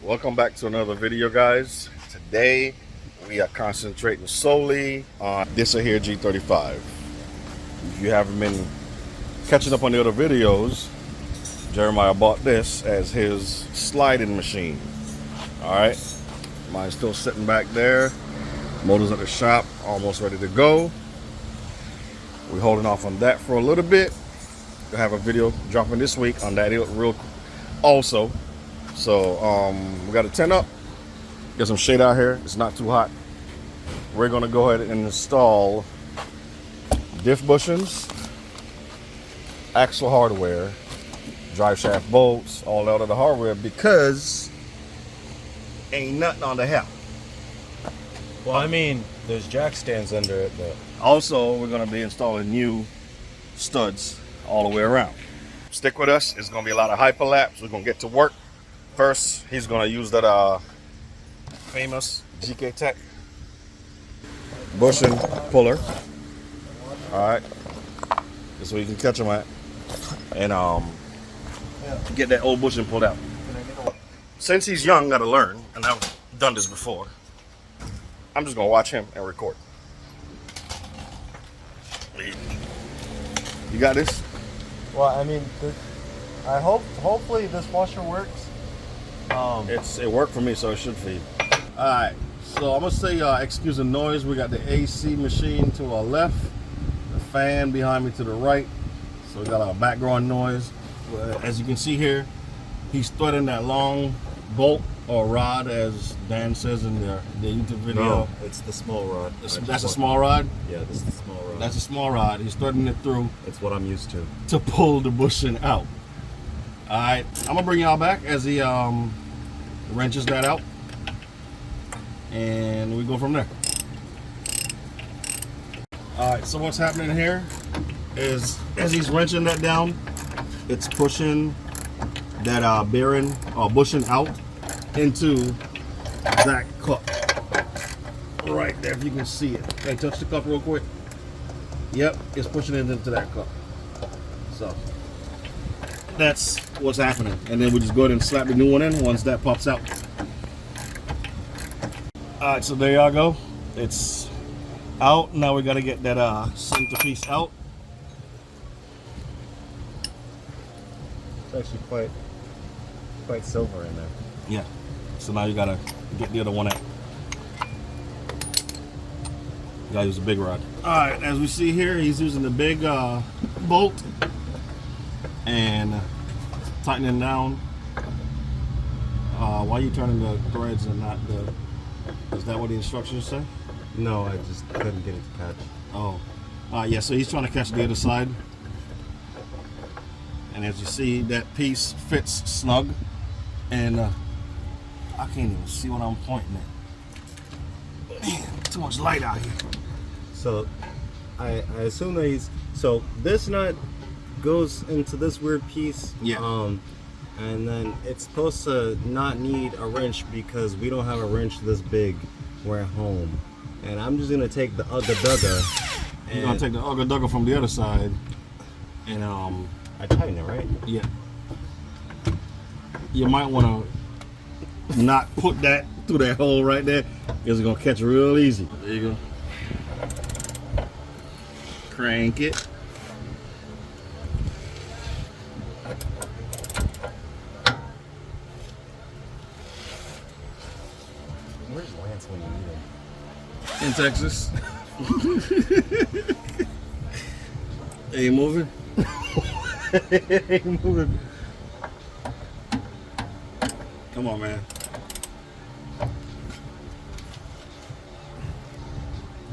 Welcome back to another video, guys. Today we are concentrating solely on this here G35. If you haven't been catching up on the other videos, Jeremiah bought this as his sliding machine. Alright, mine's still sitting back there. Motor's at the shop, almost ready to go. We're holding off on that for a little bit. We'll have a video dropping this week on that real also. So we got a tent up, get some shade out here, it's not too hot. We're gonna go ahead and install diff bushings, axle hardware, drive shaft bolts, all that other hardware, because ain't nothing on the hell. Well, I mean, there's jack stands under it, but also we're gonna be installing new studs all the way around. Stick with us, it's gonna be a lot of hyperlapse. We're gonna get to work. First, he's gonna use that famous GK Tech bushing puller. All right, this is where you can catch them at, and get that old bushing pulled out. Since he's young, gotta learn, and I've done this before. I'm just gonna watch him and record. You got this? well, I mean, hopefully this washer works. It worked for me, so it should for you. All right, so I'm gonna say excuse the noise. We got the AC machine to our left, the fan behind me to the right, so we got a background noise. As you can see here, he's threading that long bolt or rod, as Dan says in the YouTube video. No, it's the small rod. That's a small rod? Yeah, this is the small rod. That's a small rod. He's threading it through It's what I'm used to pull the bushing out. All right, I'm gonna bring y'all back as he wrenches that out, and we go from there. All right, so what's happening here is, as he's wrenching that down, it's pushing that bearing or bushing out into that cup right there, if you can see it. Hey, touch the cup real quick. Yep, it's pushing it into that cup. So that's what's happening, and then we just go ahead and slap the new one in once that pops out. All right, so there y'all go. It's out. Now we got to get that centerpiece out. It's actually quite silver in there. Yeah. So now you gotta get the other one out. You gotta use a big rod. All right, as we see here, he's using the big bolt and tightening down. Why are you turning the threads and not the? Is that what the instructions say? No, I just couldn't get it to catch. Oh, yeah. So he's trying to catch the other side, and as you see, that piece fits snug, and I can't even see what I'm pointing at. Man, too much light out here. So, I assume that so this nut goes into this weird piece. Yeah. And then it's supposed to not need a wrench because we don't have a wrench this big. We're at home, and I'm just gonna take the Ugga Dugga. You're gonna take the Ugga Dugga from the other side, and I tighten it, right? yeah. You might want to not put that through that hole right there, because it's gonna catch real easy. There you go. Crank it. Where's Lance when you need him? In Texas. Ain't moving. Ain't moving. Come on, man.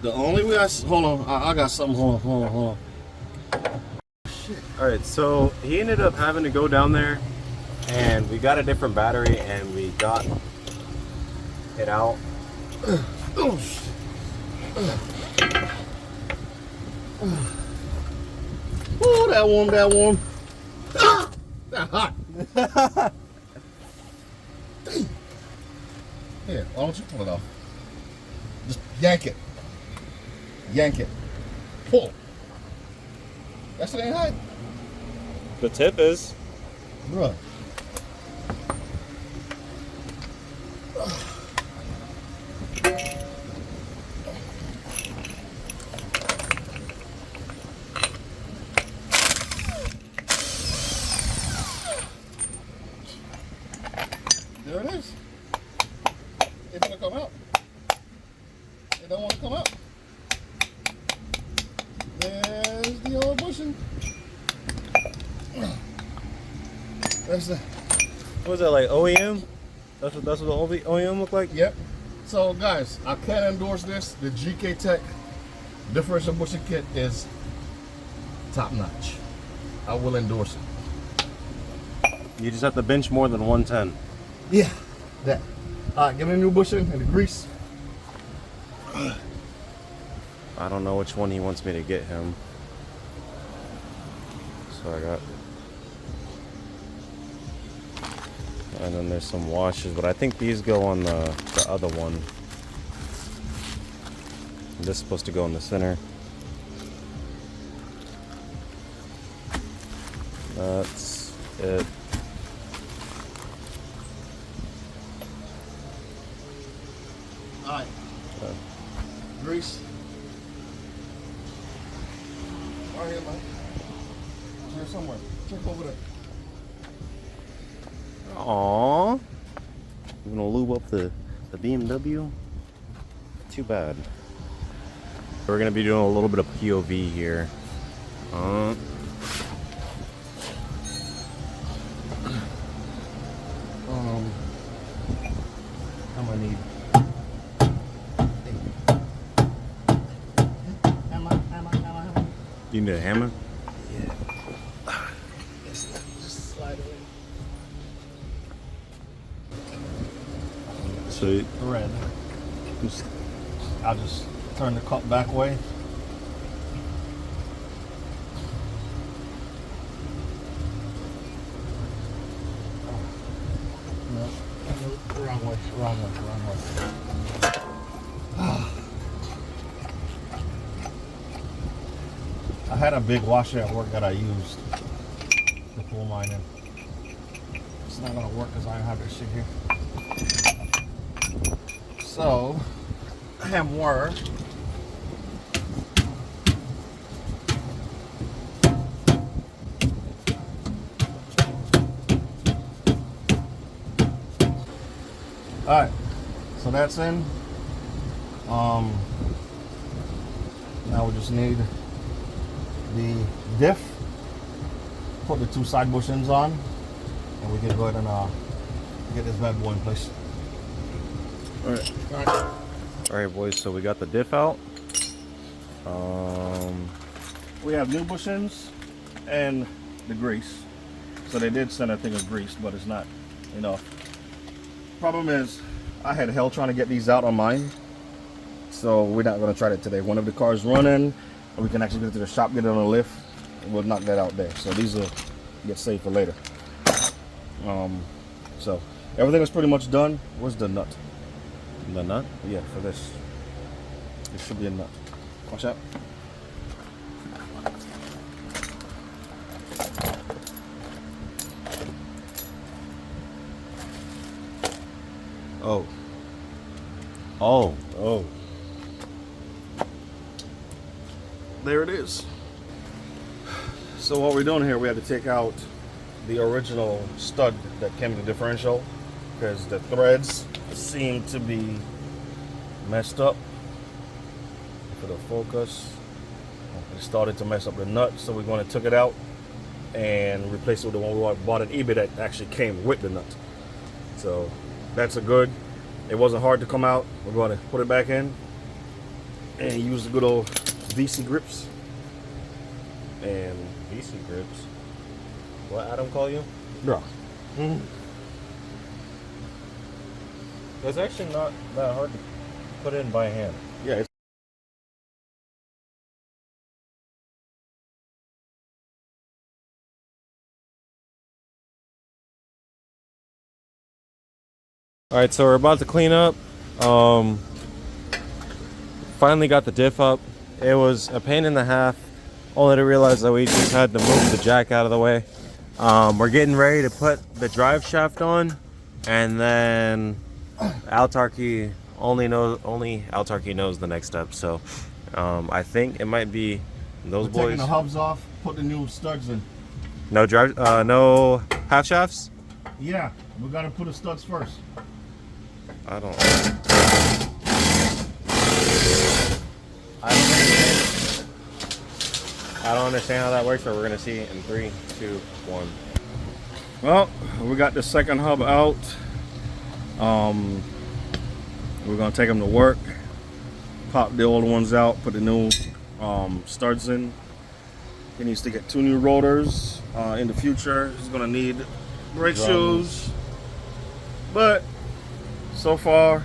The only way hold on, I got something. Hold on. All right, so he ended up having to go down there, and we got a different battery, and we got it out. Oh, that warm. Ah, that hot. Here, why don't you pull it off? Just yank it. Pull. That shit ain't hot. The tip is. Bruh. There it is. It's gonna come out. It don't want to come out. There's the old bushing. That's the. What is that, like OEM? That's what the OEM look like? Yep. So guys, I can't endorse this. The GK Tech differential bushing kit is top notch. I will endorse it. You just have to bench more than 110. Yeah, that. All right, give me a new bushing and the grease. I don't know which one he wants me to get him. So I got, and then there's some washes, but I think these go on the other one. This is supposed to go in the center. That's it. All right. Grease. Right here, man. It's here somewhere. Check over there. Aww. You gonna lube up the BMW? Too bad. We're gonna be doing a little bit of POV here. I'm gonna need. Hammer. You need a hammer? Yeah. Just slide it in. Sweet. Thread. I'll just turn the cup back way. No, wrong way. I had a big washer at work that I used to pull mine in. It's not gonna work because I don't have this shit here. So, hammer. Alright, so that's in. Now we just need the diff, put the two side bushings on, and we can go ahead and get this bad boy in place. Alright boys, so we got the diff out. We have new bushings and the grease. So they did send a thing of grease, but it's not enough. Problem is, I had hell trying to get these out on mine. So we're not going to try that today. One of the cars running, and we can actually get to the shop, get it on a lift, and we'll knock that out there. So these will get saved for later. So everything is pretty much done. Where's the nut? The nut? Yeah, for this. There should be a nut. Watch out. Oh. Oh. Oh. There it is. So what we're doing here, we had to take out the original stud that came with the differential because the threads seem to be messed up. For the focus, it started to mess up the nut, so we're going to take it out and replace it with the one we bought at eBay that actually came with the nut. So that's a good. It wasn't hard to come out. We're going to put it back in and use the good old VC grips. And VC grips. What Adam call you? bro, It's actually not that hard to put in by hand. yeah, it's Alright, so we're about to clean up. Finally got the diff up. It was a pain in the half, only to realize that we just had to move the jack out of the way. We're getting ready to put the drive shaft on, and then Autarky only Autarky knows the next step. So I think it might be those We're boys. taking the hubs off, put the new studs in. No drive, no half shafts. Yeah, we gotta put the studs first. I don't understand. I don't understand how that works, but we're gonna see in 3, 2, 1. Well, we got the second hub out. We're gonna take them to work, pop the old ones out, put the new studs in. He needs to get 2 new rotors. In the future, he's gonna need brake shoes. But so far,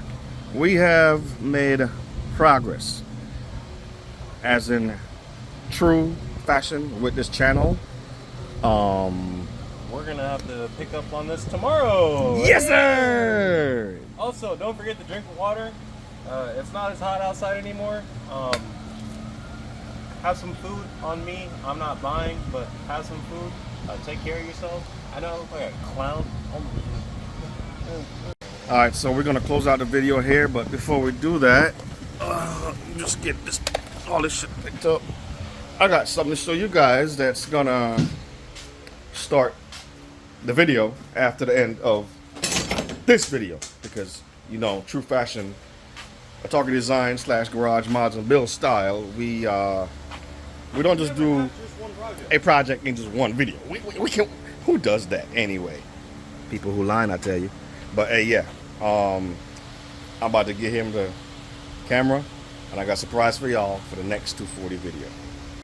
we have made progress, as in true fashion with this channel. We're gonna have to pick up on this tomorrow. Yes, sir. Also, don't forget to drink water. It's not as hot outside anymore. Have some food on me. I'm not buying, but have some food. Take care of yourself. I know I look like a clown. All right, so we're gonna close out the video here, but before we do that, just get all this shit picked up. I got something to show you guys that's gonna start the video after the end of this video, because you know, true fashion, Autarky design / garage mods and build style. We don't just do a project in just one video. We can. Who does that anyway? People who lie, I tell you. But hey, yeah, I'm about to get him the camera, and I got a surprise for y'all for the next 240 video.